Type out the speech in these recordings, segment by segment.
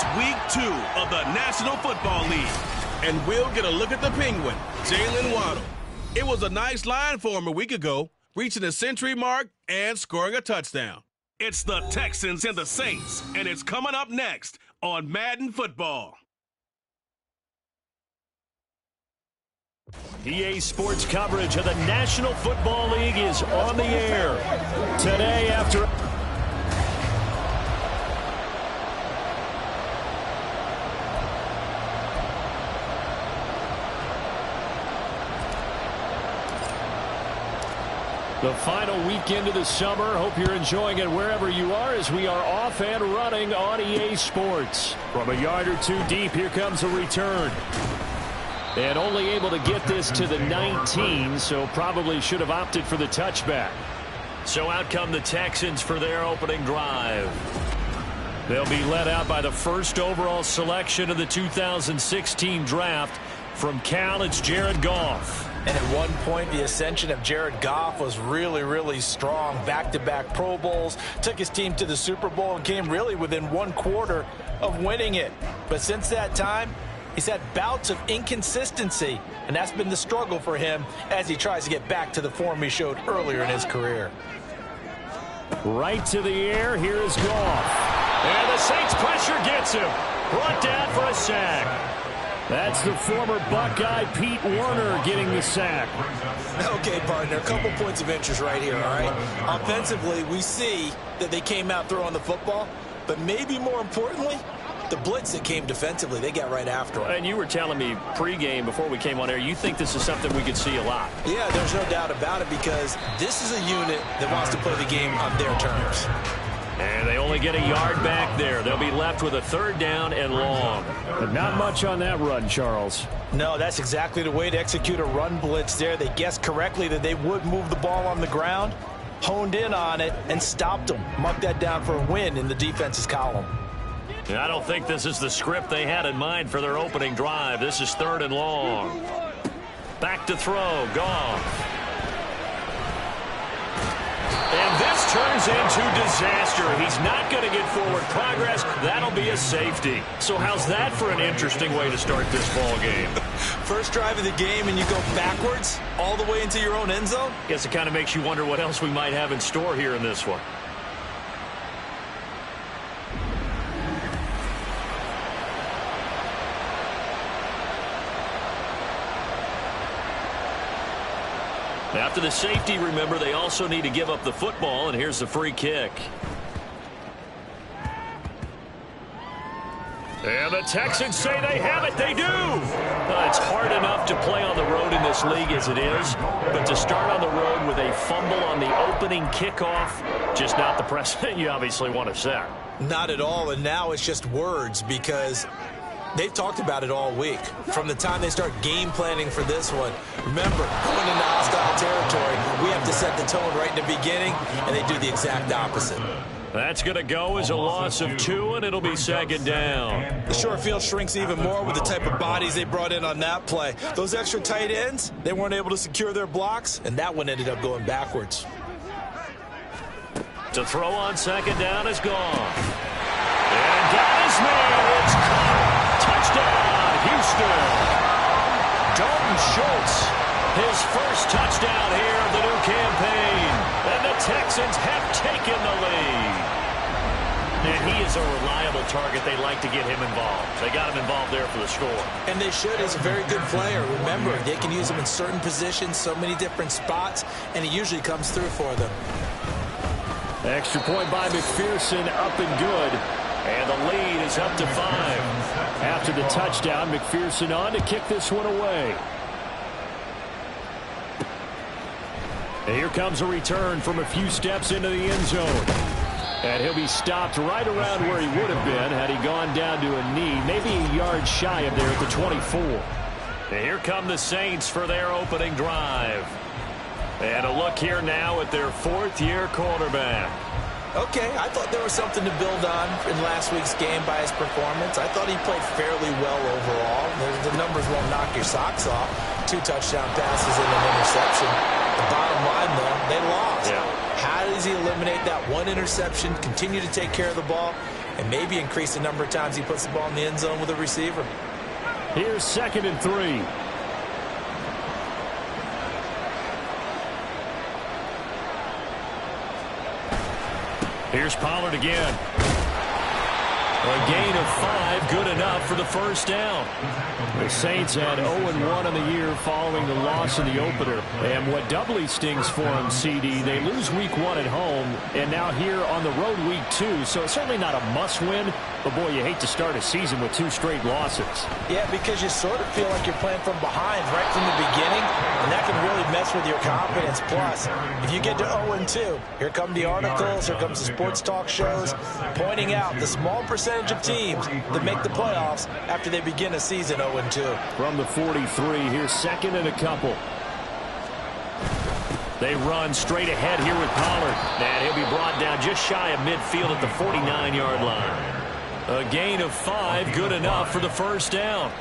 It's week 2 of the National Football League. And we'll get a look at the Penguin, Jalen Waddle. It was a nice line for him a week ago, reaching the century mark and scoring a touchdown. It's the Texans and the Saints, and it's coming up next on Madden Football. EA Sports coverage of the National Football League is on the air today after... The final weekend of the summer. Hope you're enjoying it wherever you are as we are off and running on EA Sports. From a yard or two deep, here comes a return. And only able to get this to the 19, so probably should have opted for the touchback. So out come the Texans for their opening drive. They'll be led out by the first overall selection of the 2016 draft. From Cal, it's Jared Goff. And at one point, the ascension of Jared Goff was really, really strong. Back-to-back Pro Bowls, took his team to the Super Bowl, and came really within 1 quarter of winning it. But since that time, he's had bouts of inconsistency, and that's been the struggle for him as he tries to get back to the form he showed earlier in his career. Right to the air, here is Goff. And the Saints pressure gets him. Brought down for a sack. That's the former Buckeye Pete Werner getting the sack. Okay, partner, a couple points of interest right here, all right? Offensively, we see that they came out throwing the football, but maybe more importantly, the blitz that came defensively, they got right after him. And you were telling me pregame before we came on air, you think this is something we could see a lot. Yeah, there's no doubt about it because this is a unit that wants to play the game on their terms. And they only get a yard back there. They'll be left with a 3rd down and long. But not much on that run, Charles. No, that's exactly the way to execute a run blitz there. They guessed correctly that they would move the ball on the ground, honed in on it, and stopped them. Marked that down for a win in the defense's column. I don't think this is the script they had in mind for their opening drive. This is 3rd and long. Back to throw. Goff. And this turns into disaster. He's not going to get forward progress. That'll be a safety. So how's that for an interesting way to start this ball game? First drive of the game and you go backwards all the way into your own end zone? Guess it kind of makes you wonder what else we might have in store here in this one. After the safety, remember, they also need to give up the football, and here's the free kick. And the Texans say they have it. They do. It's hard enough to play on the road in this league as it is, but to start on the road with a fumble on the opening kickoff, just not the precedent you obviously want to set. Not at all, and now it's just words because they've talked about it all week. From the time they start game planning for this one, remember, going into hostile territory, we have to set the tone right in the beginning, and they do the exact opposite. That's going to go as a loss of 2, and it'll be 2nd down. The short field shrinks even more with the type of bodies they brought in on that play. Those extra tight ends, they weren't able to secure their blocks, and that one ended up going backwards. To throw on 2nd down is Goff. And got his man. It's caught. Touchdown, Houston. Dalton Schultz, his first touchdown here of the new campaign. And the Texans have taken the lead. And he is a reliable target. They like to get him involved. They got him involved there for the score. And they should. He's a very good player. Remember, they can use him in certain positions, so many different spots, and he usually comes through for them. Extra point by McPherson, up and good. And the lead is up to 5. After the touchdown, McPherson on to kick this one away. And here comes a return from a few steps into the end zone. And he'll be stopped right around where he would have been had he gone down to a knee, maybe a yard shy of there at the 24. And here come the Saints for their opening drive. And a look here now at their 4th-year quarterback. Okay, I thought there was something to build on in last week's game by his performance. I thought he played fairly well overall. The numbers won't knock your socks off. 2 touchdown passes and an interception. The bottom line, though, they lost. Yeah. How does he eliminate that 1 interception, continue to take care of the ball, and maybe increase the number of times he puts the ball in the end zone with a receiver. Here's 2nd and 3. Here's Pollard again. A gain of 5, good enough for the first down. The Saints had 0-1 on the year following the loss in the opener. And what doubly stings for them, CD, they lose week 1 at home, and now here on the road week 2. So it's certainly not a must-win, but boy, you hate to start a season with 2 straight losses. Yeah, because you sort of feel like you're playing from behind right from the beginning, and that can really mess with your confidence. Plus, if you get to 0-2, here come the articles, here comes the sports talk shows, pointing out the small percentage of teams that make the playoffs after they begin a season 0-2. From the 43, here's 2nd and a couple. They run straight ahead here with Pollard. And he'll be brought down just shy of midfield at the 49-yard line. A gain of 5, good enough for the first down.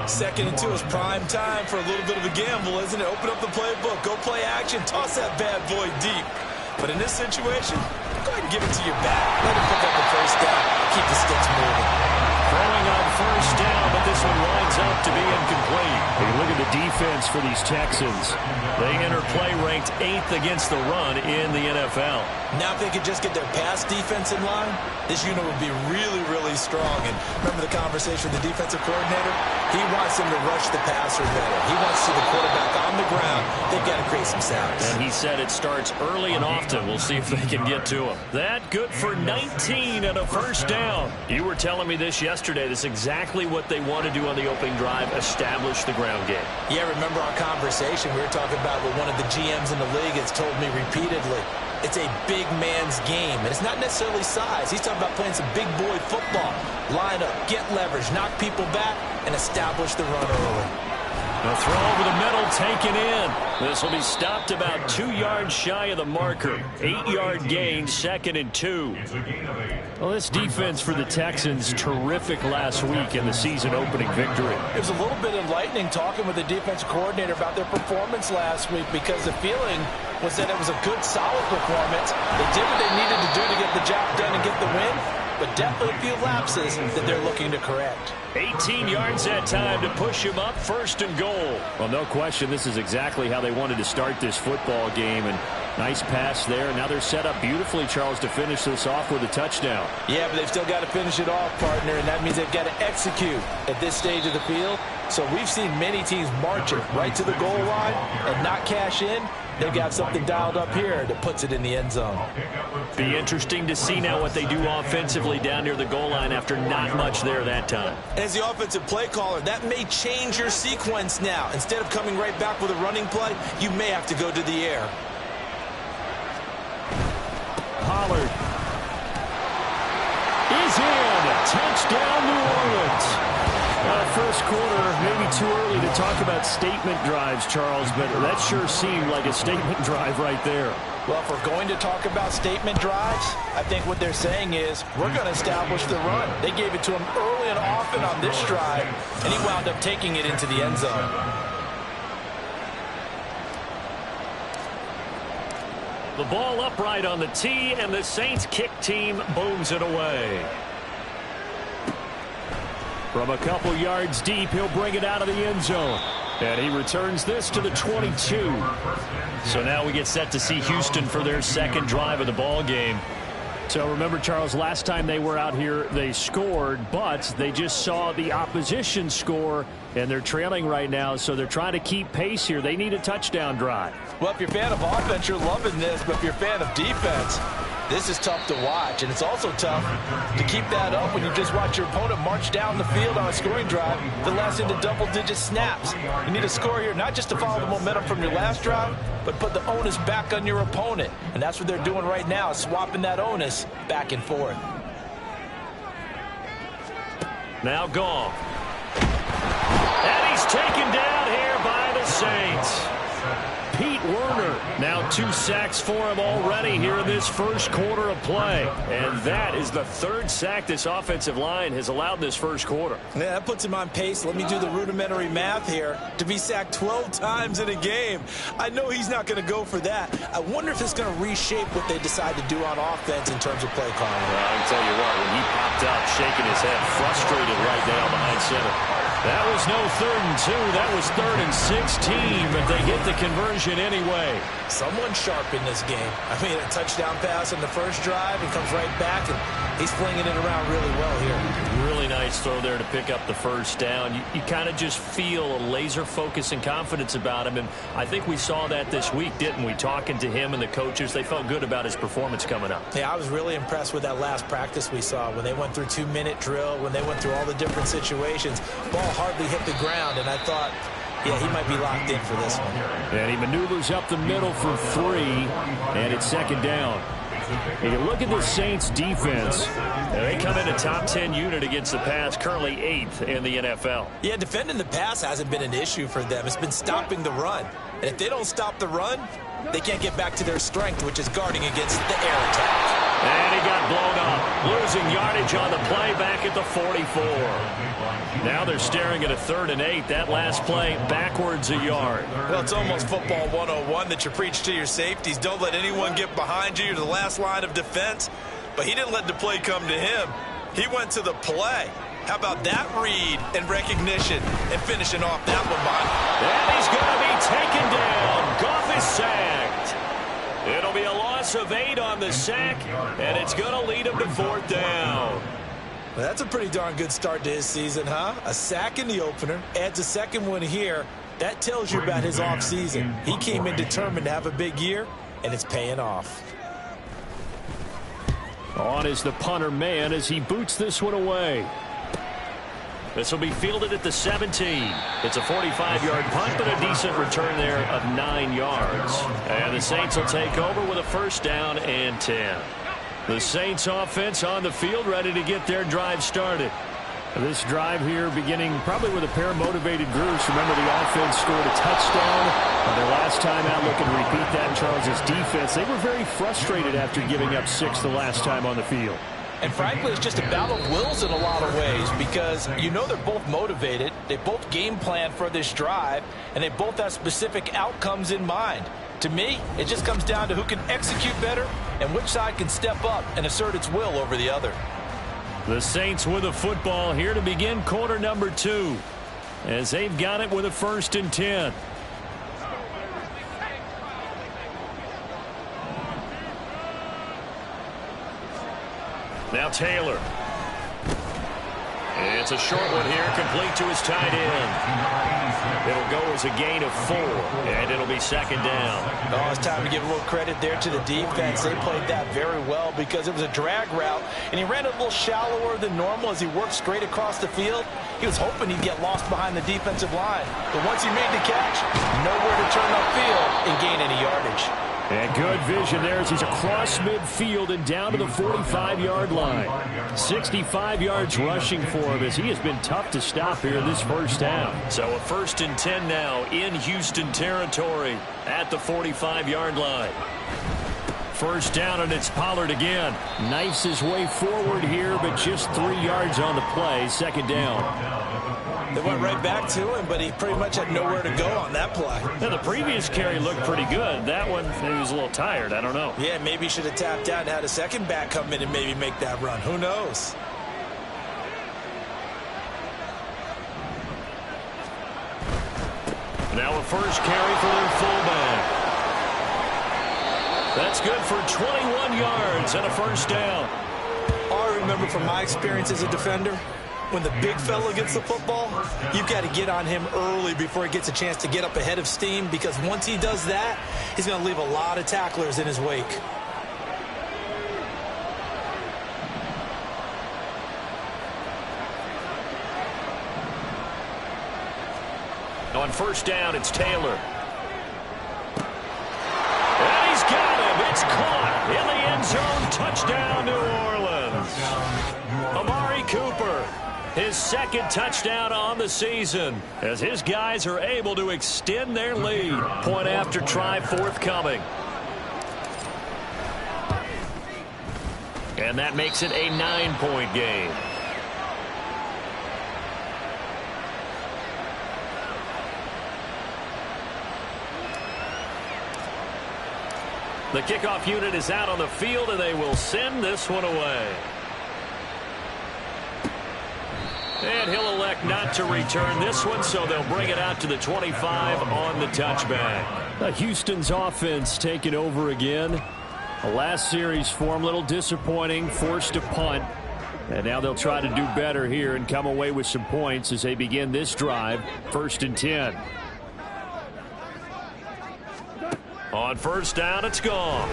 2nd and 2 is prime time for a little bit of a gamble, isn't it? Open up the playbook, go play action, toss that bad boy deep. But in this situation, go ahead and give it to your back. Let him pick up the first down. Keep the sticks moving. Throwing on first down, but this one winds up to be incomplete. Hey, look at the defense for these Texans. They enter play ranked 8th against the run in the NFL. Now if they could just get their pass defense in line, this unit would be really, really strong. And remember the conversation with the defensive coordinator? He wants them to rush the passer better. He wants to see the quarterback on the ground. They've got to create some sacks. And he said it starts early and often. We'll see if they can get to him. That good for 19 and a first down. You were telling me this yesterday. This is exactly what they want to do on the opening drive, establish the ground game. Yeah, remember our conversation we were talking about with one of the GMs in the league has told me repeatedly. It's a big man's game, and it's not necessarily size. He's talking about playing some big boy football. Line up, get leverage, knock people back, and establish the run early. A throw over the middle taken in. This will be stopped about 2 yards shy of the marker. 8-yard gain, 2nd and 2. Well, this defense for the Texans, terrific last week in the season opening victory. It was a little bit enlightening talking with the defensive coordinator about their performance last week because the feeling was that it was a good, solid performance. They did what they needed to do to get the job done and get the win, but definitely a few lapses that they're looking to correct. 18 yards that time to push him up, 1st and goal. Well, no question, this is exactly how they wanted to start this football game, and nice pass there. Now they're set up beautifully, Charles, to finish this off with a touchdown. Yeah, but they've still got to finish it off, partner, and that means they've got to execute at this stage of the field. So we've seen many teams marching right to the goal line and not cash in. They've got something dialed up here that puts it in the end zone. Be interesting to see now what they do offensively down near the goal line after not much there that time. As the offensive play caller, that may change your sequence now. Instead of coming right back with a running play, you may have to go to the air. Pollard is in. Touchdown, New Orleans. First quarter, maybe too early to talk about statement drives, Charles, but that sure seemed like a statement drive right there. Well, if we're going to talk about statement drives, I think what they're saying is we're going to establish the run. They gave it to him early and often on this drive, and he wound up taking it into the end zone. The ball upright on the tee, and the Saints kick team booms it away. From a couple yards deep, he'll bring it out of the end zone. And he returns this to the 22. So now we get set to see Houston for their second drive of the ball game. So remember, Charles, last time they were out here, they scored, but they just saw the opposition score, and they're trailing right now, so they're trying to keep pace here. They need a touchdown drive. Well, if you're a fan of offense, you're loving this, but if you're a fan of defense, this is tough to watch, and it's also tough to keep that up when you just watch your opponent march down the field on a scoring drive that lasts into double-digit snaps. You need a score here, not just to follow the momentum from your last drive, but put the onus back on your opponent. And that's what they're doing right now, swapping that onus back and forth. Now Goff. And he's taken down here by the Saints. Nate Werner. Now 2 sacks for him already here in this first quarter of play. And that is the 3rd sack this offensive line has allowed this first quarter. Yeah, that puts him on pace. Let me do the rudimentary math here. To be sacked 12 times in a game, I know he's not going to go for that. I wonder if it's going to reshape what they decide to do on offense in terms of play calling. Well, I can tell you what, when he popped up, shaking his head, frustrated right now behind center. That was no 3rd and 2. That was 3rd and 16, but they get the conversion anyway. Someone sharp in this game. I mean, a touchdown pass on the first drive and comes right back, and he's flinging it around really well here. Really nice throw there to pick up the first down. You kind of just feel a laser focus and confidence about him, and I think we saw that this week, didn't we? Talking to him and the coaches, they felt good about his performance coming up. Yeah, I was really impressed with that last practice we saw when they went through 2-minute drill, when they went through all the different situations. Ball hardly hit the ground, and I thought, yeah, he might be locked in for this one. And he maneuvers up the middle for 3, and it's 2nd down. If you look at the Saints defense, they come in a top 10 unit against the pass, currently 8th in the NFL. Yeah, defending the pass hasn't been an issue for them. It's been stopping the run. And if they don't stop the run, they can't get back to their strength, which is guarding against the air attack. And he got blown up, losing yardage on the play back at the 44. Now they're staring at a 3rd and 8. That last play backwards a yard. Well, it's almost football 101 that you preach to your safeties. Don't let anyone get behind you. You're the last line of defense. But he didn't let the play come to him. He went to the play. How about that read and recognition and finishing off that one, Mike? And he's going to be taken down. Goff is sacked. It'll be a loss of 8 on the sack, and it's going to lead him to 4th down. Well, that's a pretty darn good start to his season, huh? A sack in the opener, adds a 2nd one here. That tells you about his offseason. He came in determined to have a big year, and it's paying off. On is the punter man as he boots this one away. This will be fielded at the 17. It's a 45-yard punt, but a decent return there of 9 yards. And the Saints will take over with a 1st down and 10. The Saints offense on the field, ready to get their drive started. This drive here beginning probably with a pair of motivated groups. Remember, the offense scored a touchdown their last time out. Looking to repeat that. Charles's defense, they were very frustrated after giving up 6 the last time on the field. And frankly, it's just a battle of wills in a lot of ways because you know they're both motivated. They both game plan for this drive, and they both have specific outcomes in mind. To me, it just comes down to who can execute better and which side can step up and assert its will over the other. The Saints with a football here to begin quarter number 2 as they've got it with a 1st and 10. Now Taylor. It's a short one here, complete to his tight end. It'll go as a gain of 4, and it'll be 2nd down. Oh, it's time to give a little credit there to the defense. They played that very well because it was a drag route, and he ran a little shallower than normal as he worked straight across the field. He was hoping he'd get lost behind the defensive line. But once he made the catch, nowhere to turn upfield and gain any yardage. And good vision there as he's across midfield and down to the 45-yard line. 65 yards rushing for him as he has been tough to stop here this first half. So a 1st and 10 now in Houston territory at the 45-yard line. 1st down, and it's Pollard again. Knifes his way forward here, but just 3 yards on the play. 2nd down. They went right back to him, but he pretty much had nowhere to go on that play. Now, the previous carry looked pretty good. That one, he was a little tired. I don't know. Yeah, maybe he should have tapped out and had a second back come in and maybe make that run. Who knows? Now a first carry for their fullback. That's good for 21 yards and a 1st down. All I remember from my experience as a defender, when the big fella gets the football, you've got to get on him early before he gets a chance to get up ahead of steam, because once he does that, he's going to leave a lot of tacklers in his wake. On 1st down, it's Taylor. And he's got him. It's caught in the end zone. Touchdown, New Orleans. Amari Cooper, his second touchdown on the season as his guys are able to extend their lead. Point after try forthcoming. And that makes it a 9-point game. The kickoff unit is out on the field, and they will send this one away. And he'll elect not to return this one, so they'll bring it out to the 25 on the touchback. Houston's offense taking over again. The last series for him, a little disappointing, forced to punt. And now they'll try to do better here and come away with some points as they begin this drive, 1st and 10. On first down, it's gone.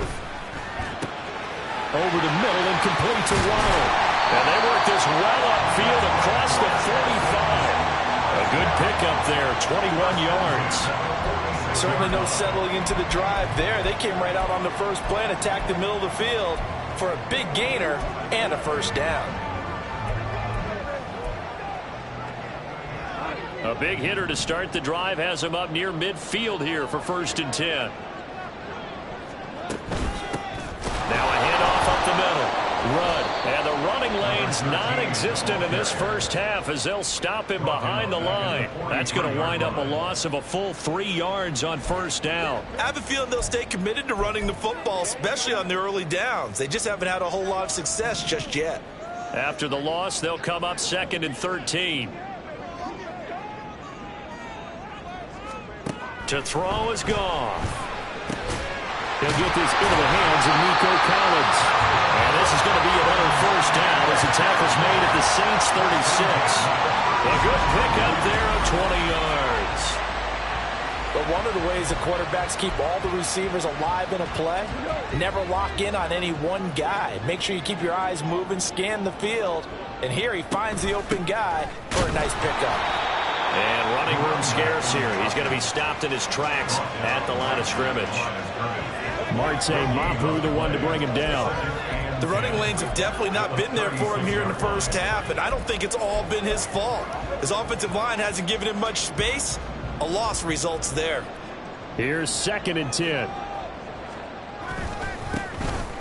Over the middle and complete to Waddle. And they work this well upfield across the 45. A good pickup there, 21 yards. Certainly no settling into the drive there. They came right out on the first play and attacked the middle of the field for a big gainer and a first down. A big hitter to start the drive has him up near midfield here for 1st and 10. Now a handoff up the middle. Rudd. And the running lane's non-existent in this first half as they'll stop him behind the line. That's going to wind up a loss of a full 3 yards on first down. I have a feeling they'll stay committed to running the football, especially on the early downs. They just haven't had a whole lot of success just yet. After the loss, they'll come up 2nd and 13. To throw is Goff. He'll get this into the hands of Nico Collins. And this is going to be another first down as the tackle's made at the Saints 36. A good pickup there of 20 yards. But one of the ways the quarterbacks keep all the receivers alive in a play, never lock in on any one guy. Make sure you keep your eyes moving, scan the field. And here he finds the open guy for a nice pickup. And running room scarce here. He's going to be stopped in his tracks at the line of scrimmage. Marte Mapu, the one to bring him down. The running lanes have definitely not been there for him here in the first half, and I don't think it's all been his fault. His offensive line hasn't given him much space. A loss results there. Here's 2nd and 10.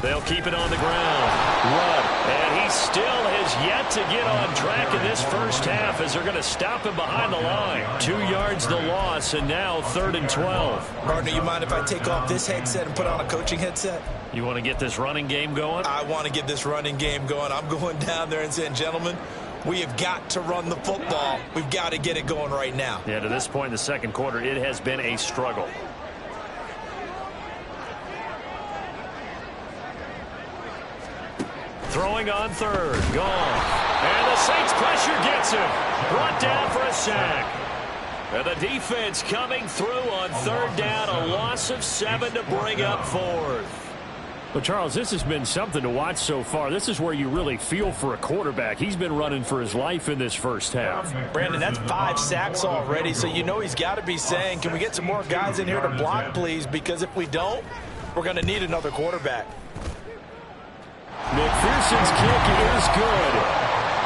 They'll keep it on the ground. Rudd. And he still has yet to get on track in this first half as they're going to stop him behind the line. 2 yards the loss, and now 3rd and 12. Partner, you mind if I take off this headset and put on a coaching headset? You want to get this running game going? I want to get this running game going. I'm going down there and saying, gentlemen, we have got to run the football. We've got to get it going right now. Yeah, to this point in the second quarter, it has been a struggle. Throwing on 3rd. Gone. And the Saints pressure gets him. Brought down for a sack. And the defense coming through on 3rd down. A loss of 7 to bring up 4th. Well, Charles, this has been something to watch so far. This is where you really feel for a quarterback. He's been running for his life in this first half. Brandon, that's 5 sacks already, so you know he's got to be saying, can we get some more guys in here to block, please? Because if we don't, we're going to need another quarterback. McPherson's kick is good.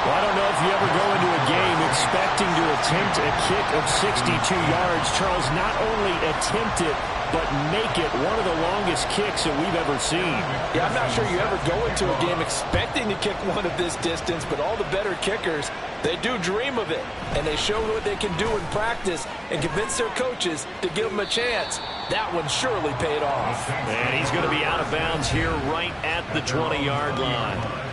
Well, I don't know if you ever go into a game expecting to attempt a kick of 62 yards. Charles, not only attempt it, but make it one of the longest kicks that we've ever seen. Yeah, I'm not sure you ever go into a game expecting to kick one of this distance, but all the better kickers, they do dream of it. And they show what they can do in practice and convince their coaches to give them a chance. That one surely paid off. And he's going to be out of bounds here right at the 20-yard line.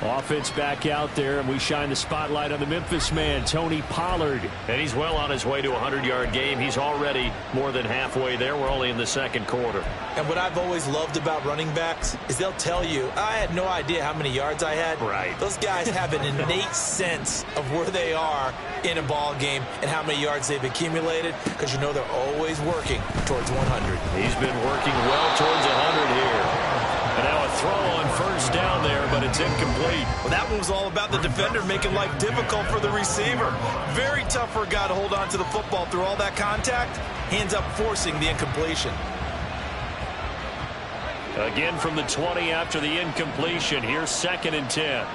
Offense back out there, and we shine the spotlight on the Memphis man, Tony Pollard. And he's well on his way to a 100-yard game. He's already more than halfway there. We're only in the second quarter. And what I've always loved about running backs is they'll tell you, I had no idea how many yards I had. Right. Those guys have an innate sense of where they are in a ball game and how many yards they've accumulated, because you know they're always working towards 100. He's been working well towards 100 here. And now a throw on first down there, but it's incomplete. Well, that one was all about the defender making life difficult for the receiver. Very tough for a guy to hold on to the football through all that contact. He ends up forcing the incompletion. Again from the 20 after the incompletion. Here's 2nd and 10.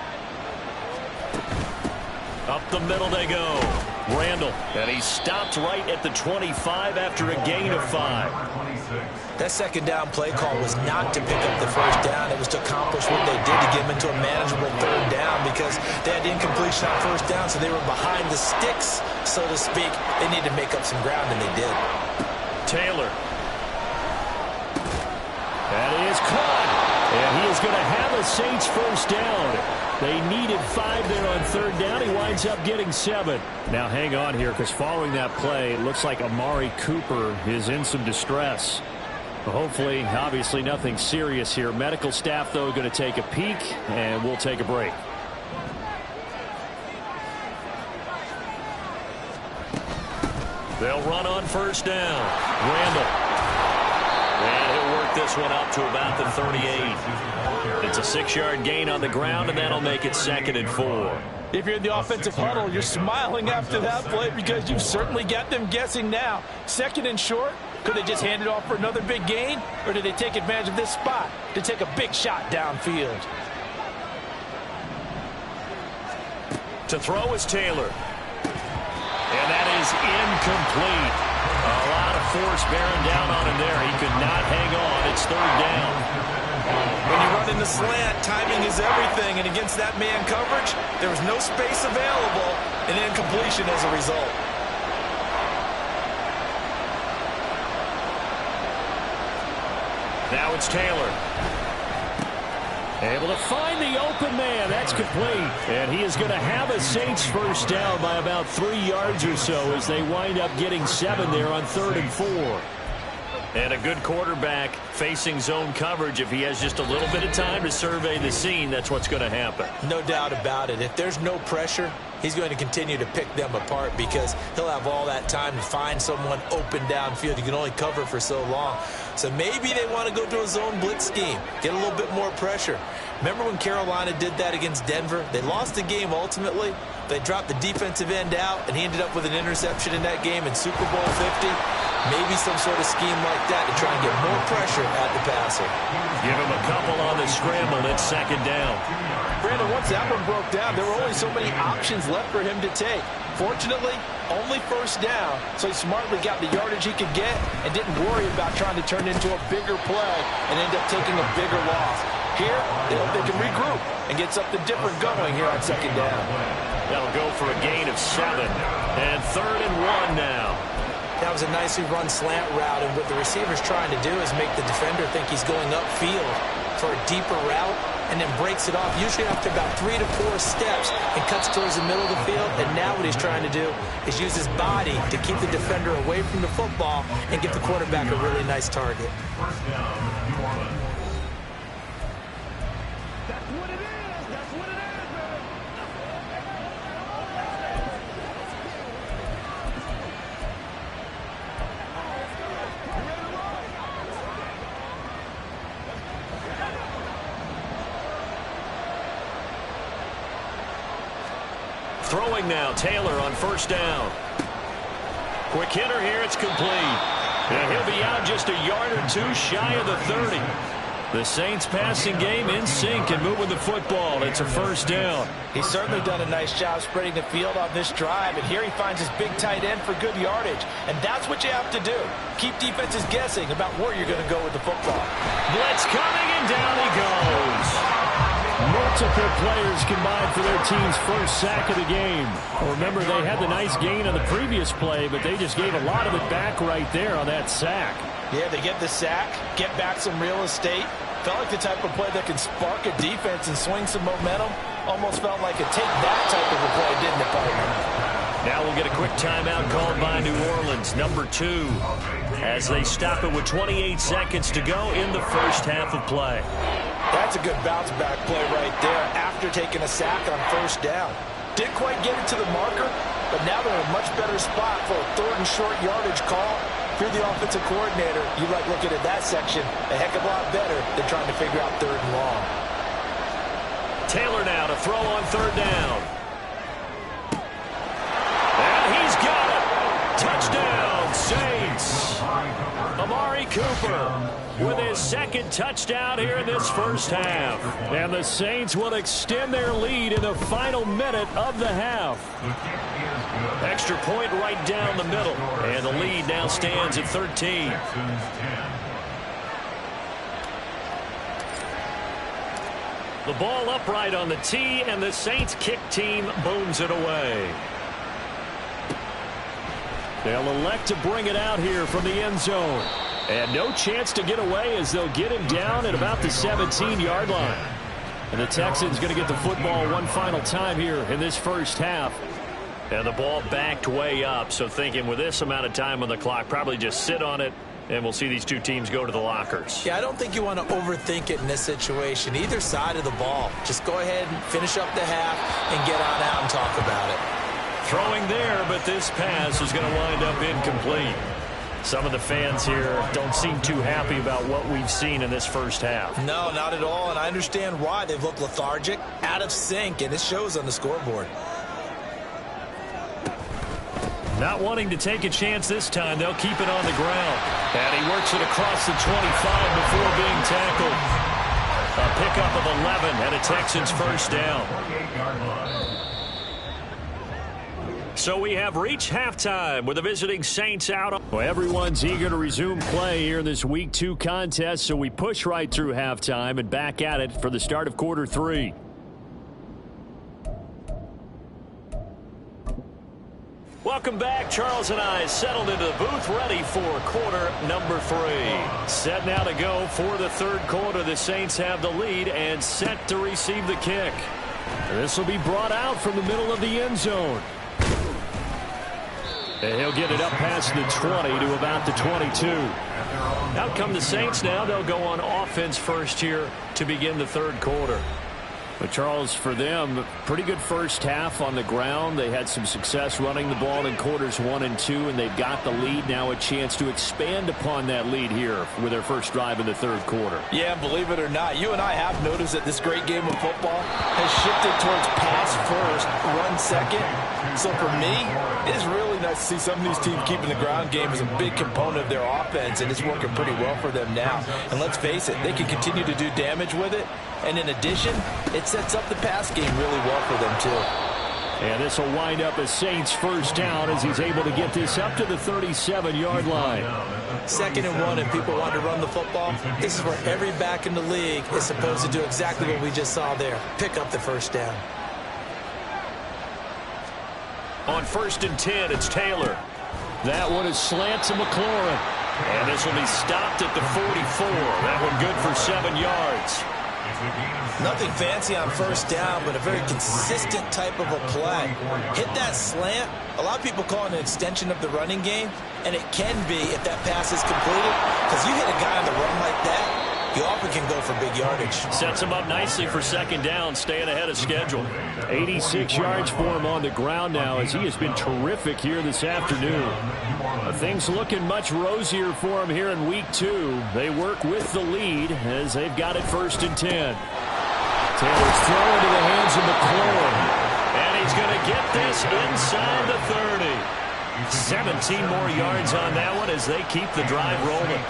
Up the middle they go. Randall, and he stopped right at the 25 after a gain of 5. That second down play call was not to pick up the first down. It was to accomplish what they did to get them into a manageable third down because they had the incompletion on first down, so they were behind the sticks, so to speak. They needed to make up some ground, and they did. Taylor. That is caught. And he is going to have a Saints first down. They needed 5 there on third down. He winds up getting 7. Now hang on here because following that play, it looks like Amari Cooper is in some distress. Hopefully, obviously nothing serious here. Medical staff, though, going to take a peek, and we'll take a break. They'll run on first down. Randall. And he'll work this one up to about the 38. It's a 6-yard gain on the ground, and that'll make it 2nd and 4. If you're in the offensive huddle, you're smiling after that play because you've certainly got them guessing now. 2nd and short. Could they just hand it off for another big gain? Or did they take advantage of this spot to take a big shot downfield? To throw is Taylor. And that is incomplete. A lot of force bearing down on him there. He could not hang on. It's 3rd down. When you run in the slant, timing is everything. And against that man coverage, there was no space available and incompletion as a result. Now it's Taylor. Able to find the open man. That's complete. And he is going to have a Saints first down by about 3 yards or so as they wind up getting 7 there on 3rd and 4. And a good quarterback facing zone coverage. If he has just a little bit of time to survey the scene, that's what's going to happen. No doubt about it. If there's no pressure, he's going to continue to pick them apart because he'll have all that time to find someone open downfield. You can only cover for so long. So maybe they want to go to a zone blitz scheme, get a little bit more pressure. Remember when Carolina did that against Denver? They lost the game ultimately. They dropped the defensive end out, and he ended up with an interception in that game in Super Bowl 50. Maybe some sort of scheme like that to try and get more pressure at the passer. Give him a couple on the scramble. It's 2nd down. Brandon, once that one broke down, there were only so many options left for him to take. Fortunately, only first down, so he smartly got the yardage he could get and didn't worry about trying to turn into a bigger play and end up taking a bigger loss. Here, they hope they can regroup and get something different going here on 2nd down. That'll go for a gain of 7. And 3rd and 1 now. That was a nicely run slant route, and what the receiver's trying to do is make the defender think he's going upfield for a deeper route and then breaks it off, usually after about 3 to 4 steps, and cuts towards the middle of the field. And now what he's trying to do is use his body to keep the defender away from the football and give the quarterback a really nice target. Throwing now, Taylor on first down. Quick hitter here, it's complete. And he'll be out just a yard or 2 shy of the 30. The Saints passing game in sync and moving the football. It's a first down. He's certainly done a nice job spreading the field on this drive, and here he finds his big tight end for good yardage. And that's what you have to do. Keep defenses guessing about where you're going to go with the football. Blitz coming, and down he goes. Multiple players combined for their team's first sack of the game. Remember, they had the nice gain on the previous play, but they just gave a lot of it back right there on that sack. Yeah, they get the sack, get back some real estate. Felt like the type of play that can spark a defense and swing some momentum. Almost felt like a take-that type of a play, didn't it, partner? Now we'll get a quick timeout called by New Orleans, number 2, as they stop it with 28 seconds to go in the first half of play. That's a good bounce-back play right there after taking a sack on first down. Didn't quite get it to the marker, but now they're in a much better spot for a 3rd and short yardage call. If you're the offensive coordinator, you like looking at that section a heck of a lot better than trying to figure out 3rd and long. Taylor now to throw on 3rd down. And he's got it. Touchdown, Saints. Amari Amari Cooper with his second touchdown here in this first half. And the Saints will extend their lead in the final minute of the half. Extra point right down the middle. And the lead now stands at 13. The ball upright on the tee, and the Saints kick team booms it away. They'll elect to bring it out here from the end zone. And no chance to get away as they'll get him down at about the 17-yard line. And the Texans going to get the football one final time here in this first half. And the ball backed way up, so thinking with this amount of time on the clock, probably just sit on it, and we'll see these two teams go to the lockers. Yeah, I don't think you want to overthink it in this situation. Either side of the ball. Just go ahead and finish up the half and get on out and talk about it. Throwing there, but this pass is going to wind up incomplete. Some of the fans here don't seem too happy about what we've seen in this first half. No, not at all, and I understand why. They've looked lethargic, out of sync, and it shows on the scoreboard. Not wanting to take a chance this time, they'll keep it on the ground. And he works it across the 25 before being tackled. A pickup of 11 and a Texans first down. So we have reached halftime with the visiting Saints out. Well, everyone's eager to resume play here in this Week 2 contest, so we push right through halftime and back at it for the start of quarter 3. Welcome back. Charles and I settled into the booth, ready for quarter number 3. Set now to go for the third quarter. The Saints have the lead and set to receive the kick. This will be brought out from the middle of the end zone. And he'll get it up past the 20 to about the 22. Out come the Saints now. They'll go on offense first here to begin the third quarter. But, Charles, for them, pretty good first half on the ground. They had some success running the ball in quarters 1 and 2, and they've got the lead. Now a chance to expand upon that lead here with their first drive in the third quarter. Yeah, believe it or not, you and I have noticed that this great game of football has shifted towards pass first, run second. So for me, it's really nice to see some of these teams keeping the ground game as a big component of their offense, and it's working pretty well for them now. And let's face it, they can continue to do damage with it. And in addition, it sets up the pass game really well for them, too. And this will wind up as Saints first down as he's able to get this up to the 37-yard line. 2nd and 1, and people want to run the football. This is where every back in the league is supposed to do exactly what we just saw there. Pick up the first down. On 1st and 10, it's Taylor. That one is slant to McLaurin. And this will be stopped at the 44. That one good for 7 yards. Nothing fancy on first down, but a very consistent type of a play. Hit that slant. A lot of people call it an extension of the running game, and it can be if that pass is completed, because you hit a guy on the run like that, you often can go for big yardage. Sets him up nicely for 2nd down, staying ahead of schedule. 86 yards for him on the ground now as he has been terrific here this afternoon. Things looking much rosier for him here in week 2. They work with the lead as they've got it 1st and 10. Taylor's throw into the hands of McLaurin. And he's going to get this inside the 30. 17 more yards on that one as they keep the drive rolling.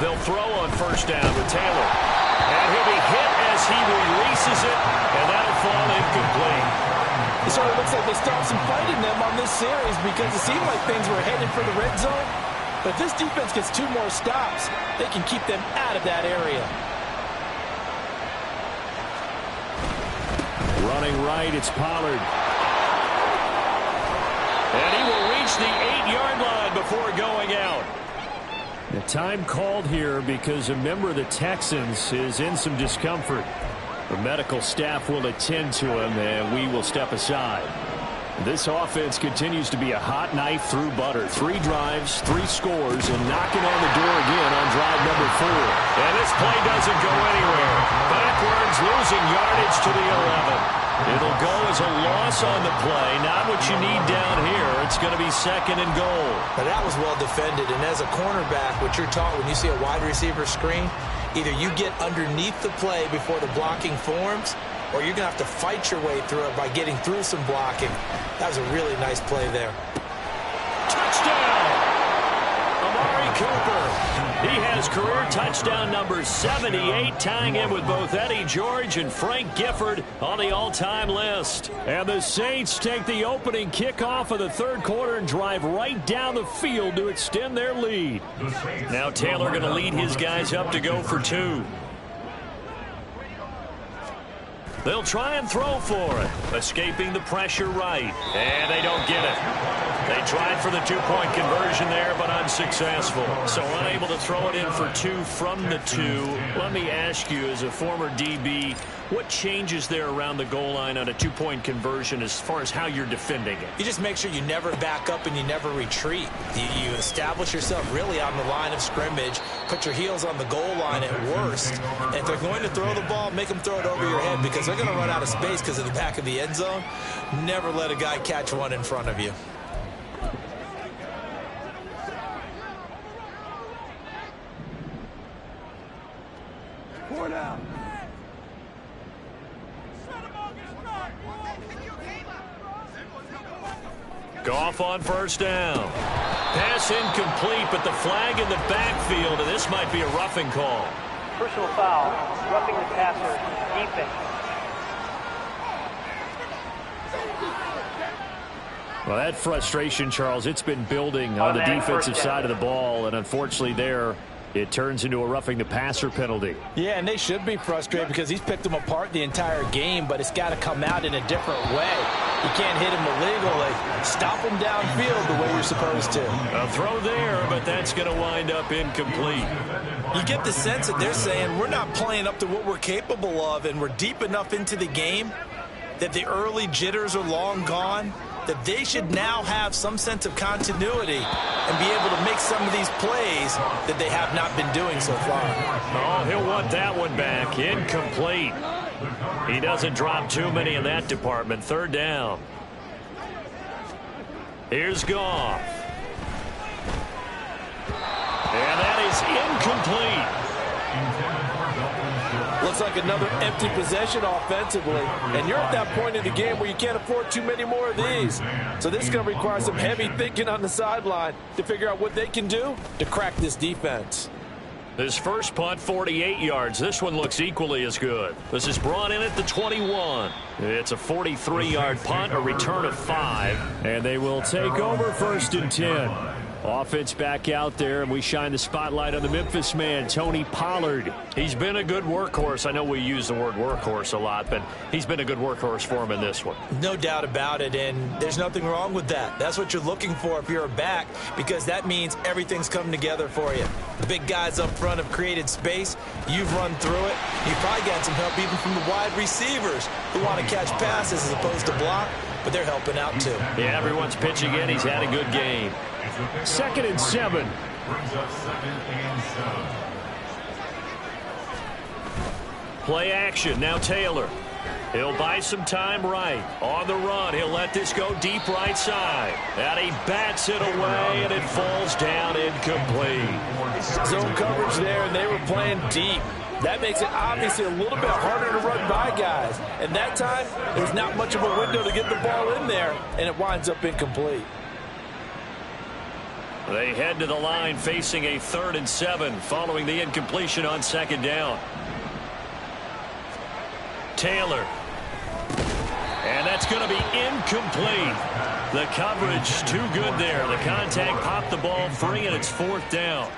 They'll throw on first down with Taylor. And he'll be hit as he releases it, and that'll fall incomplete. It sort of looks like they stopped some fight in them on this series because it seemed like things were headed for the red zone. But if this defense gets 2 more stops, they can keep them out of that area. Running right, it's Pollard. And he will reach the 8-yard line before going out. The time called here because a member of the Texans is in some discomfort. The medical staff will attend to him, and we will step aside. This offense continues to be a hot knife through butter. 3 drives, 3 scores, and knocking on the door again on drive number 4. And this play doesn't go anywhere. Backwards, losing yardage to the 11. It'll go as a loss on the play. Not what you need down here. It's going to be 2nd and goal. Now that was well defended, and as a cornerback, what you're taught when you see a wide receiver screen, either you get underneath the play before the blocking forms, or you're going to have to fight your way through it by getting through some blocking. That was a really nice play there. Touchdown! Amari Cooper. He has career touchdown number 78, tying him with both Eddie George and Frank Gifford on the all-time list. And the Saints take the opening kickoff of the third quarter and drive right down the field to extend their lead. Now Taylor going to lead his guys up to go for 2. They'll try and throw for it. Escaping the pressure right. And they don't get it. They tried for the 2-point conversion there, but unsuccessful. So unable to throw it in for 2 from the 2. Let me ask you, as a former DB, what changes there around the goal line on a 2-point conversion as far as how you're defending it? You just make sure you never back up and you never retreat. You establish yourself really on the line of scrimmage, put your heels on the goal line at worst. And if they're going to throw the ball, make them throw it over your head because they're going to run out of space because of the back of the end zone. Never let a guy catch one in front of you. Goff on first down. Pass incomplete, but the flag in the backfield, and this might be a roughing call. Personal foul, roughing the passer, defense. Well, that frustration, Charles, it's been building on the defensive side of the ball, and unfortunately there, it turns into a roughing the passer penalty. Yeah, and they should be frustrated because he's picked them apart the entire game, but it's got to come out in a different way. You can't hit him illegally. Stop him downfield the way you're supposed to. A throw there, but that's going to wind up incomplete. You get the sense that they're saying we're not playing up to what we're capable of, and we're deep enough into the game that the early jitters are long gone, that they should now have some sense of continuity and be able to make some of these plays that they have not been doing so far. Oh, he'll want that one back. Incomplete. He doesn't drop too many in that department. Third down. Here's Goff. And that is incomplete. Looks like another empty possession offensively, and you're at that point in the game where you can't afford too many more of these. So this is going to require some heavy thinking on the sideline to figure out what they can do to crack this defense. His first punt, 48 yards. This one looks equally as good. This is brought in at the 21. It's a 43-yard punt, a return of 5. And they will take over 1st and 10. Offense back out there, and we shine the spotlight on the Memphis man, Tony Pollard. He's been a good workhorse. I know we use the word workhorse a lot, but he's been a good workhorse for him in this one. No doubt about it, and there's nothing wrong with that. That's what you're looking for if you're a back, because that means everything's come together for you. The big guys up front have created space. You've run through it. You've probably got some help even from the wide receivers who want to catch passes as opposed to block, but they're helping out too. Yeah, everyone's pitching in. He's had a good game. 2nd and 7. Play action. Now Taylor. He'll buy some time right. On the run, he'll let this go deep right side. And he bats it away, and it falls down incomplete. Zone coverage there, and they were playing deep. That makes it obviously a little bit harder to run by guys. And that time, there's not much of a window to get the ball in there, and it winds up incomplete. They head to the line facing a 3rd and 7 following the incompletion on 2nd down. Taylor. And that's going to be incomplete. The coverage too good there. The contact popped the ball free, and it's 4th down.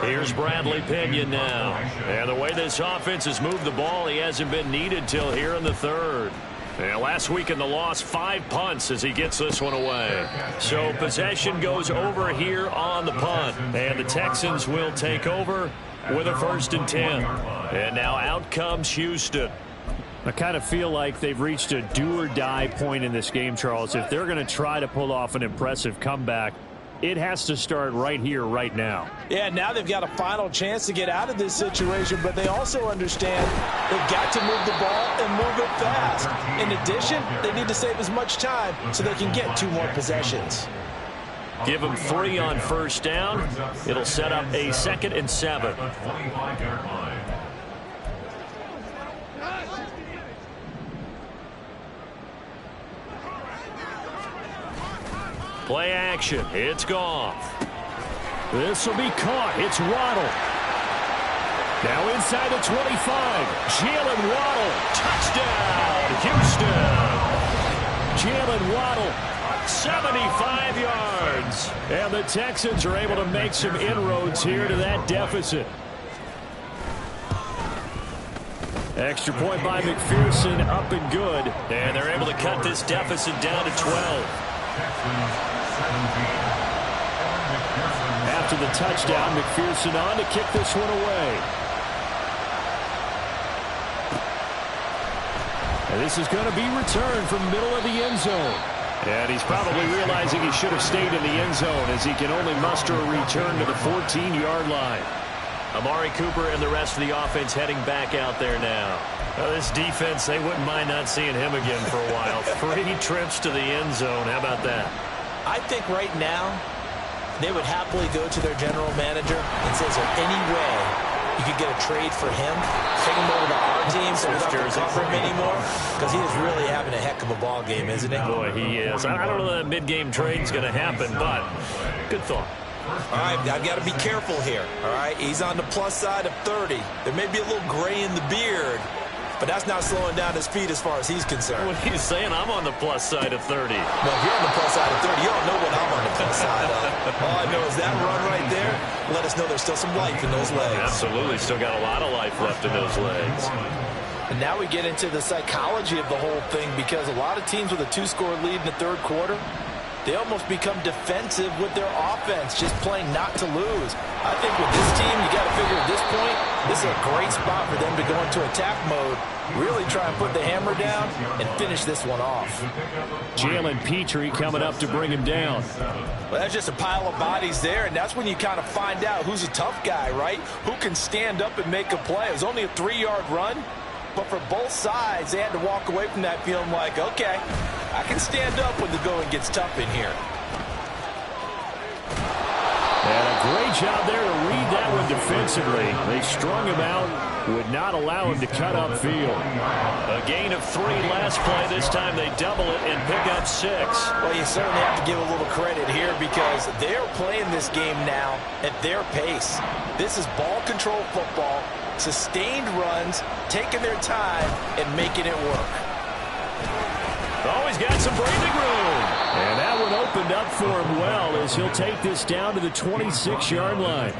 Here's Bradley Pinion now. And the way this offense has moved the ball, he hasn't been needed till here in the 3rd. And last week in the loss, 5 punts as he gets this one away. So possession goes over here on the punt. And the Texans will take over with a 1st and 10. And now out comes Houston. I kind of feel like they've reached a do-or-die point in this game, Charles. If they're going to try to pull off an impressive comeback, it has to start right here, right now. Yeah, now they've got a final chance to get out of this situation, but they also understand they've got to move the ball and move it fast. In addition, they need to save as much time so they can get 2 more possessions. Give them 3 on 1st down. It'll set up a 2nd and 7. Play action. It's Goff. This will be caught. It's Waddle. Now inside the 25. Jalen Waddle. Touchdown, Houston. Jalen Waddle, 75 yards. And the Texans are able to make some inroads here to that deficit. Extra point by McPherson, up and good. And they're able to cut this deficit down to 12. After the touchdown, McPherson on to kick this one away. And this is going to be returned from the middle of the end zone. And he's probably realizing he should have stayed in the end zone as he can only muster a return to the 14-yard line. Amari Cooper and the rest of the offense heading back out there now. This defense, they wouldn't mind not seeing him again for a while. 3 trips to the end zone. How about that? I think right now they would happily go to their general manager and say, is there any way you could get a trade for him? Take him over to our team so we don't have to cover him anymore? Because he is really having a heck of a ball game, isn't he? Boy, he is. I don't know that mid-game trade's going to happen, but good thought. All right, I've got to be careful here, all right? He's on the plus side of 30. There may be a little gray in the beard, but that's not slowing down his speed as far as he's concerned. What he's saying, I'm on the plus side of 30. Well, if you're on the plus side of 30, you don't know what I'm on the plus side of. All I know is that run right there let us know there's still some life in those legs. Absolutely, still got a lot of life left in those legs. And now we get into the psychology of the whole thing, because a lot of teams with a 2-score lead in the third quarter, they almost become defensive with their offense, just playing not to lose. I think with this team, you got to figure at this point, this is a great spot for them to go into attack mode, really try and put the hammer down and finish this one off. Jalen Petrie coming up to bring him down. Well, that's just a pile of bodies there, and that's when you kind of find out who's a tough guy, right? Who can stand up and make a play. It was only a 3-yard run, but for both sides, they had to walk away from that feeling like, okay, I can stand up when the going gets tough in here. And a great job there to read that one defensively. They strung him out, would not allow him to cut upfield. A gain of 3 last play. This time they double it and pick up 6. Well, you certainly have to give a little credit here, because they're playing this game now at their pace. This is ball control football, sustained runs, taking their time and making it work. Always got some breathing room. And that one opened up for him well, as he'll take this down to the 26-yard line.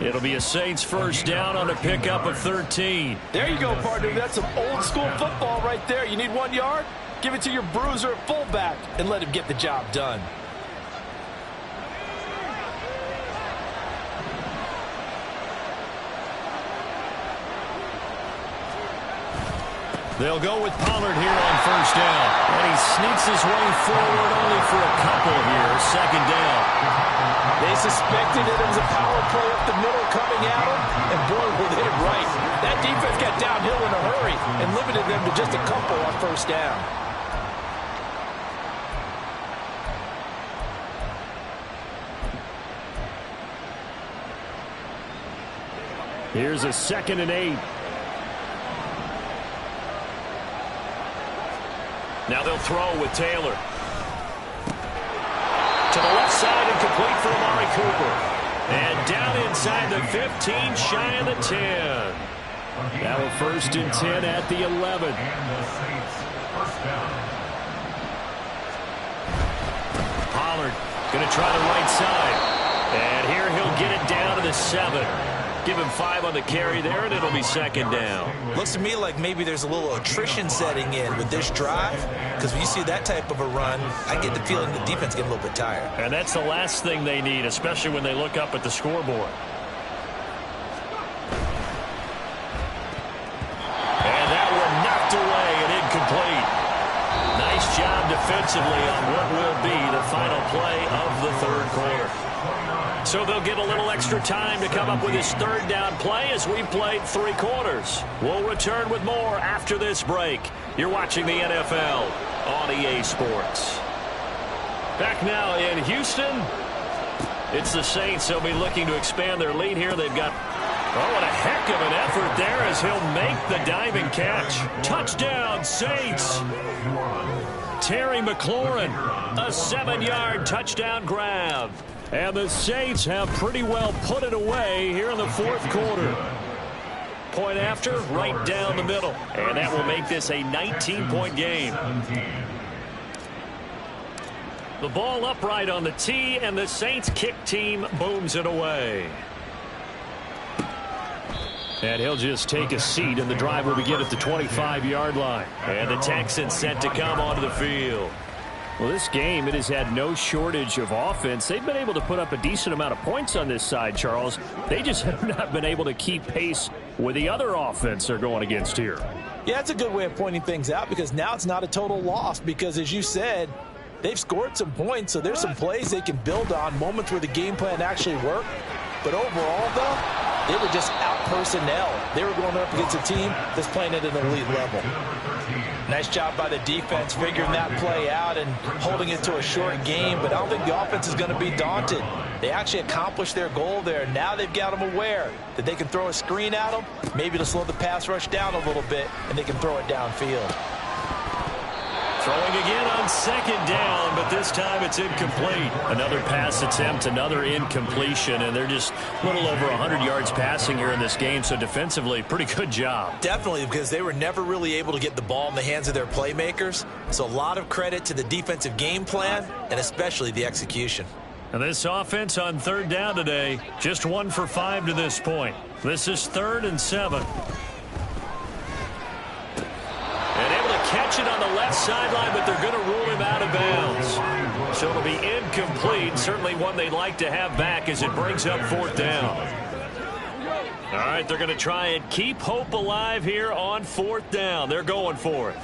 It'll be a Saints first down on a pickup of 13. There you go, partner. That's some old-school football right there. You need 1 yard? Give it to your bruiser at fullback and let him get the job done. They'll go with Pollard here on first down. And he sneaks his way forward only for a couple here. Second down. They suspected it was a power play up the middle coming at him, and boy, were they right. That defense got downhill in a hurry and limited them to just a couple on first down. Here's a 2nd and 8. Now they'll throw with Taylor. To the left side and complete for Amari Cooper. And down inside the 15, shy of the 10. Now a 1st and 10 at the 11. Pollard going to try the right side. And here he'll get it down to the 7. Give him 5 on the carry there, and it'll be 2nd down. Looks to me like maybe there's a little attrition setting in with this drive, because when you see that type of a run, I get the feeling the defense getting a little bit tired. And that's the last thing they need, especially when they look up at the scoreboard. And that one knocked away and incomplete. Nice job defensively on what will be the final play of the third quarter. So they'll get a little extra time to come up with his 3rd down play as we've played 3 quarters. We'll return with more after this break. You're watching the NFL on EA Sports. Back now in Houston. It's the Saints. They'll be looking to expand their lead here. They've got, oh, what a heck of an effort there as he'll make the diving catch. Touchdown, Saints. Terry McLaurin. A 7-yard touchdown grab. And the Saints have pretty well put it away here in the fourth quarter. Point after, right down the middle. And that will make this a 19-point game. The ball upright on the tee, and the Saints kick team booms it away. And he'll just take a seat, and the drive will begin at the 25-yard line. And the Texans set to come onto the field. Well, this game, it has had no shortage of offense. They've been able to put up a decent amount of points on this side, Charles. They just have not been able to keep pace with the other offense they're going against here. Yeah, that's a good way of pointing things out, because now it's not a total loss, because as you said, they've scored some points, so there's some plays they can build on, moments where the game plan actually worked. But overall, though, they were just out-personnel. They were going up against a team that's playing at an elite level. Nice job by the defense figuring that play out and holding it to a short game, but I don't think the offense is going to be daunted. They actually accomplished their goal there. Now they've got them aware that they can throw a screen at them, maybe to slow the pass rush down a little bit, and they can throw it downfield. Throwing again on second down, but this time it's incomplete. Another pass attempt, another incompletion, and they're just a little over 100 yards passing here in this game, so defensively, pretty good job. Definitely, because they were never really able to get the ball in the hands of their playmakers, so a lot of credit to the defensive game plan, and especially the execution. And this offense on third down today, just 1 for 5 to this point. This is 3rd and 7. And able to catch it on the left sideline, but they're going to rule him out of bounds. So it'll be incomplete. Certainly one they'd like to have back as it brings up 4th down. All right, they're going to try and keep hope alive here on 4th down. They're going for it.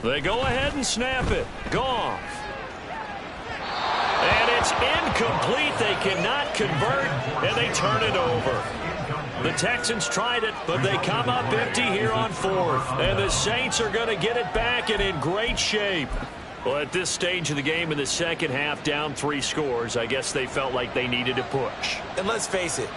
They go ahead and snap it. Goff. And it's incomplete. They cannot convert, and they turn it over. The Texans tried it, but they come up empty here on 4th. And the Saints are going to get it back and in great shape. Well, at this stage of the game in the second half, down 3 scores, I guess they felt like they needed to push. And let's face it,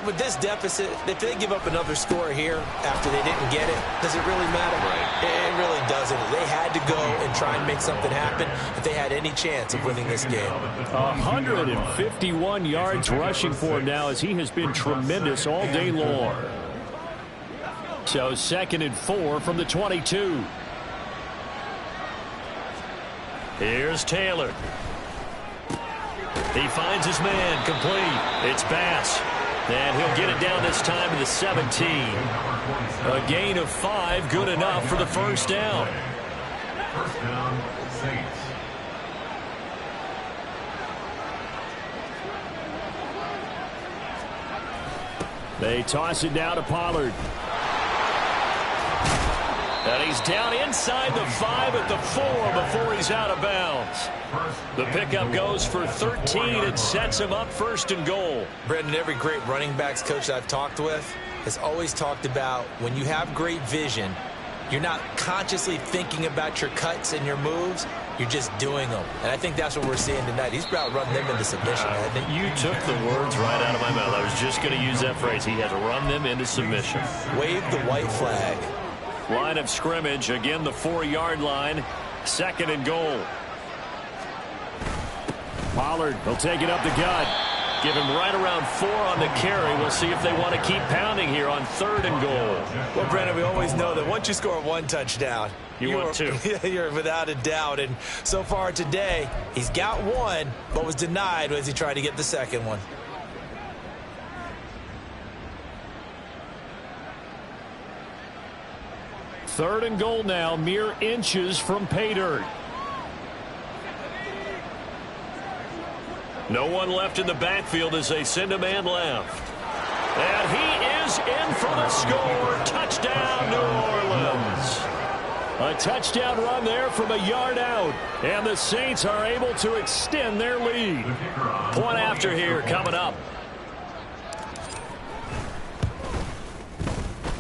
with this deficit, if they give up another score here after they didn't get it, does it really matter? Right. It really doesn't. They had to go and try and make something happen if they had any chance of winning this game. 151 yards rushing for him now, as he has been tremendous all day long. So 2nd and 4 from the 22. Here's Taylor. He finds his man, complete. It's pass. And he'll get it down this time to the 17. A gain of 5, good enough for the 1st down. First down, Saints. They toss it down to Pollard. And he's down inside the 5 at the 4 before he's out of bounds. The pickup goes for 13 and sets him up 1st and goal. Brendan, every great running backs coach I've talked with has always talked about when you have great vision, you're not consciously thinking about your cuts and your moves. You're just doing them. And I think that's what we're seeing tonight. He's about running them into submission. You took the words right out of my mouth. I was just going to use that phrase. He has run them into submission. Wave the white flag. Line of scrimmage, again the 4-yard line, 2nd and goal. Pollard will take it up the gut. Give him right around 4 on the carry. We'll see if they want to keep pounding here on 3rd and goal. Well, Brandon, we always know that once you score 1 touchdown, you want 2. You're without a doubt. And so far today, he's got 1, but was denied as he tried to get the 2nd one. Third and goal now, mere inches from pay dirt. No one left in the backfield as they send a man left. And he is in for the score. Touchdown, New Orleans. A touchdown run there from a yard out. And the Saints are able to extend their lead. Point after here coming up.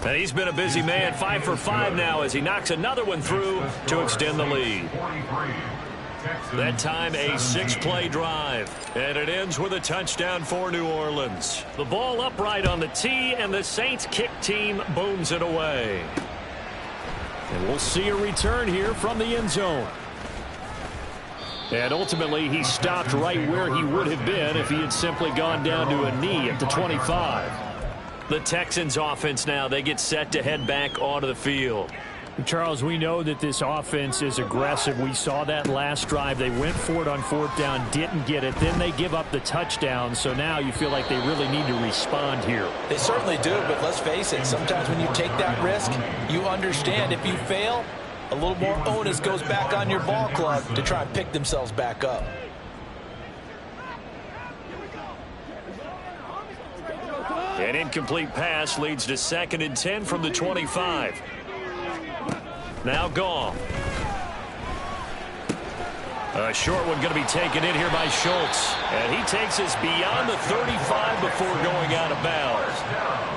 And he's been a busy man, 5 for 5 now as he knocks another one through to extend the lead. That time a 6-play drive. And it ends with a touchdown for New Orleans. The ball upright on the tee, and the Saints kick team booms it away. And we'll see a return here from the end zone. And ultimately, he stopped right where he would have been if he had simply gone down to a knee at the 25. The Texans offense now, they get set to head back onto the field. Charles, we know that this offense is aggressive. We saw that last drive. They went for it on 4th down, didn't get it. Then they give up the touchdown. So now you feel like they really need to respond here. They certainly do, but let's face it. Sometimes when you take that risk, you understand if you fail, a little more onus goes back on your ball club to try and pick themselves back up. An incomplete pass leads to 2nd and 10 from the 25. Now Goff. A short one going to be taken in here by Schultz. And he takes us beyond the 35 before going out of bounds.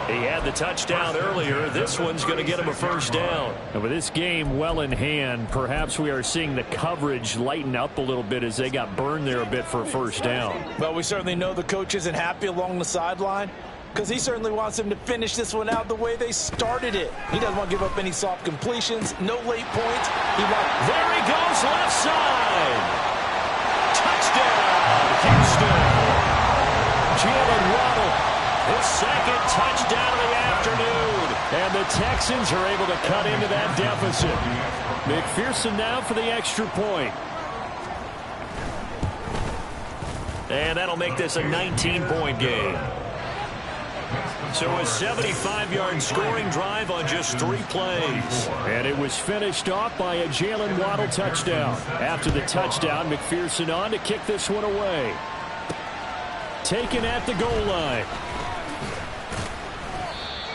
He had the touchdown earlier. This one's going to get him a 1st down. And with this game well in hand, perhaps we are seeing the coverage lighten up a little bit as they got burned there a bit for a 1st down. Well, we certainly know the coach isn't happy along the sideline, because he certainly wants them to finish this one out the way they started it. He doesn't want to give up any soft completions, no late points. There he goes, left side. Touchdown, Houston. Jalen Waddle, His 2nd touchdown of the afternoon. and the Texans are able to cut into that deficit. McPherson now for the extra point. And that'll make this a 19-point game. So a 75-yard scoring drive on just 3 plays. And it was finished off by a Jalen Waddle touchdown. After the touchdown, McPherson on to kick this one away. Taken at the goal line.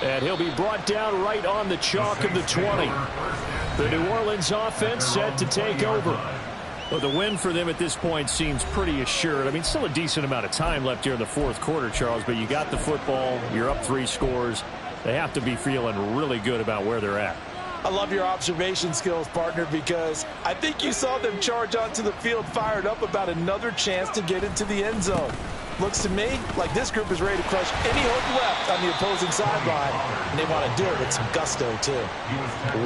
And he'll be brought down right on the chalk of the 20. The New Orleans offense set to take over. Well, the win for them at this point seems pretty assured. I mean, still a decent amount of time left here in the 4th quarter, Charles, but you got the football, you're up 3 scores. They have to be feeling really good about where they're at. I love your observation skills, partner, because I think you saw them charge onto the field fired up about another chance to get into the end zone. Looks to me like this group is ready to crush any hope left on the opposing sideline, and they want to do it with some gusto, too.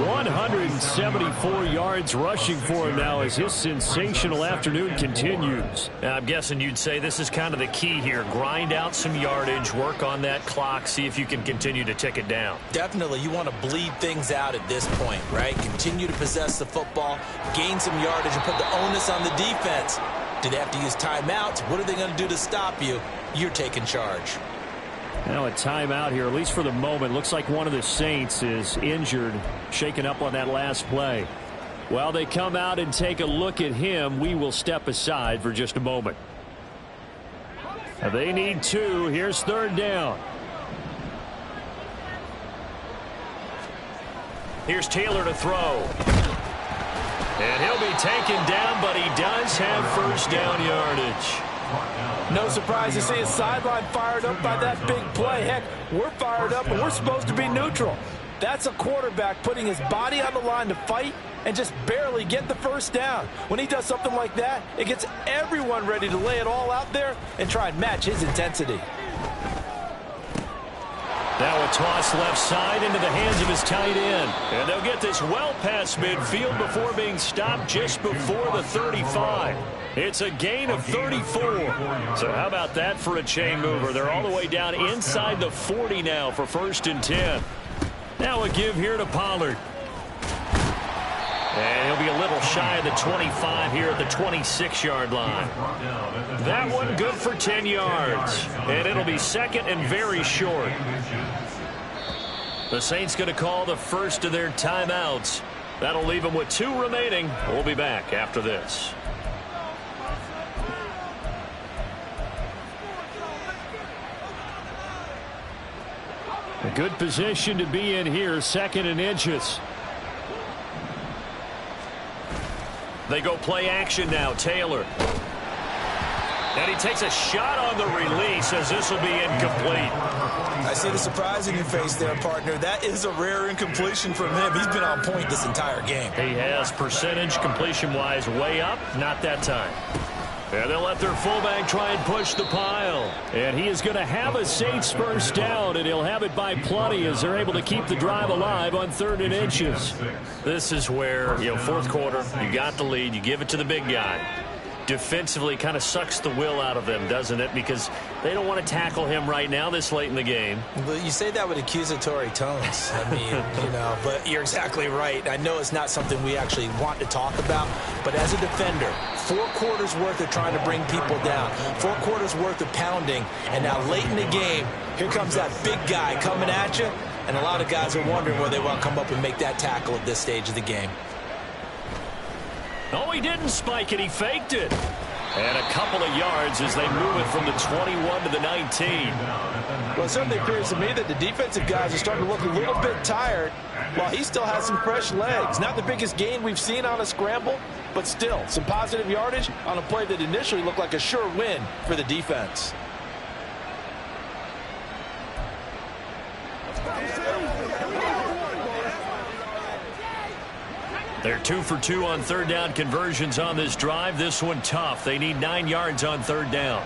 174 yards rushing for him now as his sensational afternoon continues. I'm guessing you'd say this is kind of the key here. Grind out some yardage, work on that clock, see if you can continue to tick it down. Definitely, you want to bleed things out at this point, right? Continue to possess the football, gain some yardage, and put the onus on the defense. Do they have to use timeouts? What are they going to do to stop you? You're taking charge. Now a timeout here, at least for the moment. Looks like one of the Saints is injured, shaken up on that last play. While they come out and take a look at him, we will step aside for just a moment. Now they need 2. Here's 3rd down. Here's Taylor to throw. And he'll be taken down, but he does have 1st down yardage. No surprise to see his sideline fired up by that big play. Heck, we're fired up, and we're supposed to be neutral. That's a quarterback putting his body on the line to fight and just barely get the 1st down. When he does something like that, it gets everyone ready to lay it all out there and try and match his intensity. Now a toss left side into the hands of his tight end. And they'll get this well past midfield before being stopped just before the 35. It's a gain of 34. So how about that for a chain mover? They're all the way down inside the 40 now for 1st and 10. Now a give here to Pollard. And he'll be a little shy of the 25 here at the 26-yard line. That one good for 10 yards. And it'll be 2nd and very short. The Saints going to call the first of their timeouts. That'll leave them with 2 remaining. We'll be back after this. A good position to be in here, 2nd and inches. They go play action now. Taylor. And he takes a shot on the release as this will be incomplete. I see the surprise in your face there, partner. That is a rare incompletion from him. He's been on point this entire game. He has percentage completion-wise way up. Not that time. And they'll let their fullback try and push the pile. And he is going to have a Saints 1st down, and he'll have it by plenty as they're able to keep the drive alive on 3rd and inches. This is where, 4th quarter, you got the lead, you give it to the big guy. defensively kind of sucks the will out of them, doesn't it? Because they don't want to tackle him right now this late in the game. Well, you say that with accusatory tones. I mean, you know, but you're exactly right. I know it's not something we actually want to talk about, but as a defender, 4 quarters worth of trying to bring people down, 4 quarters worth of pounding, and now late in the game, here comes that big guy coming at you, and a lot of guys are wondering whether they want to come up and make that tackle at this stage of the game. Oh, he didn't spike it. He faked it. And a couple of yards as they move it from the 21 to the 19. Well, it certainly appears to me that the defensive guys are starting to look a little bit tired while he still has some fresh legs. Not the biggest gain we've seen on a scramble, but still some positive yardage on a play that initially looked like a sure win for the defense. They're 2 for 2 on third down conversions on this drive. This one tough. They need 9 yards on third down.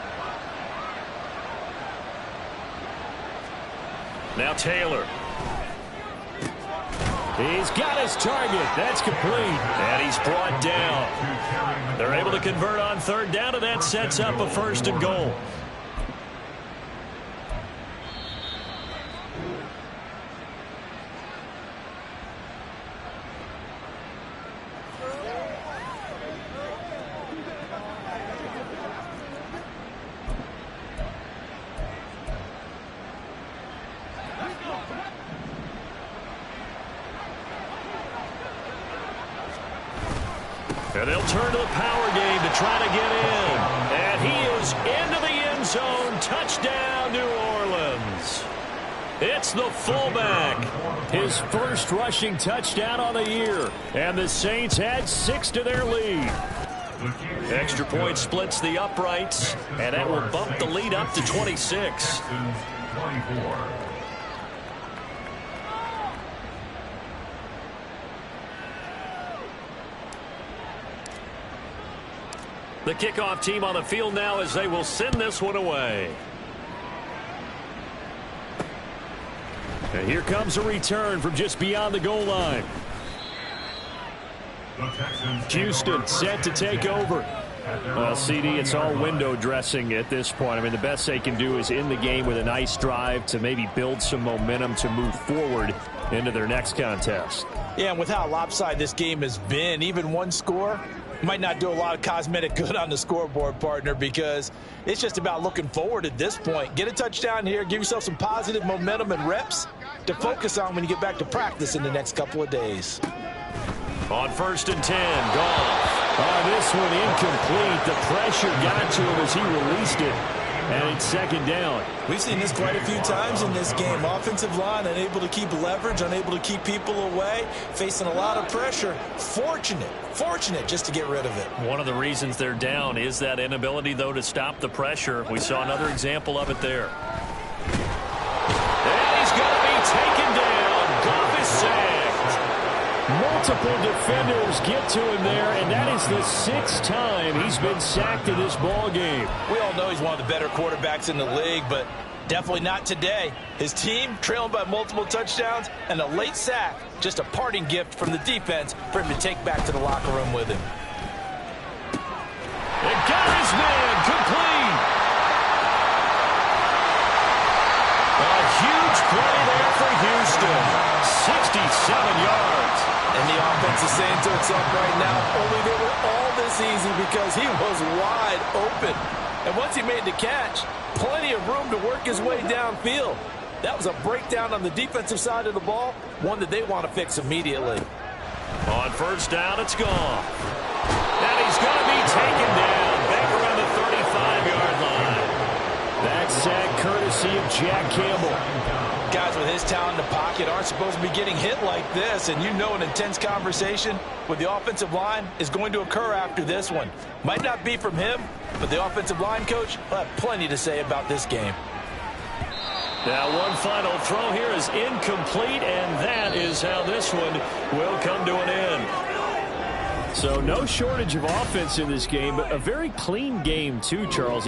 Now Taylor. He's got his target. That's complete. And he's brought down. They're able to convert on third down, and that sets up a 1st and goal. And they'll turn to the power game to try to get in. And he is into the end zone. Touchdown, New Orleans. It's the fullback. His first rushing touchdown on the year. And the Saints add 6 to their lead. Extra point splits the uprights. And that will bump the lead up to 26. 24. The kickoff team on the field now as they will send this one away. And here comes a return from just beyond the goal line. Houston set to take over. Well, CD, it's all window dressing at this point. I mean, the best they can do is end the game with a nice drive to maybe build some momentum to move forward into their next contest. Yeah, and with how lopsided this game has been, even one score might not do a lot of cosmetic good on the scoreboard, partner, because it's just about looking forward at this point. Get a touchdown here, give yourself some positive momentum and reps to focus on when you get back to practice in the next couple of days. On 1st and 10, Goff. This one incomplete. The pressure got to him as he released it. And it's 2nd down. We've seen this quite a few times in this game. Offensive line unable to keep leverage, unable to keep people away, facing a lot of pressure. Fortunate just to get rid of it. One of the reasons they're down is that inability, though, to stop the pressure. We saw another example of it there. And he's going to be taken down. Goff is sacked. Multiple defenders get to him there, and that is the 6th time he's been sacked in this ball game. We all know he's one of the better quarterbacks in the league, but definitely not today. His team trailing by multiple touchdowns, and a late sack, just a parting gift from the defense for him to take back to the locker room with him. And got his man complete. A huge play there for Houston. 67 yards. And the offense is saying to itself right now, only they were all this easy because he was wide open. And once he made the catch, plenty of room to work his way downfield. That was a breakdown on the defensive side of the ball, one that they want to fix immediately. On 1st down, it's gone. And he's going to be taken down back around the 35-yard line. That sack courtesy of Jack Campbell. Guys with his talent in the pocket aren't supposed to be getting hit like this, and you know an intense conversation with the offensive line is going to occur after this one. Might not be from him, but the offensive line coach will have plenty to say about this game. Now one final throw here is incomplete, and that is how this one will come to an end. So no shortage of offense in this game, but a very clean game too, Charles.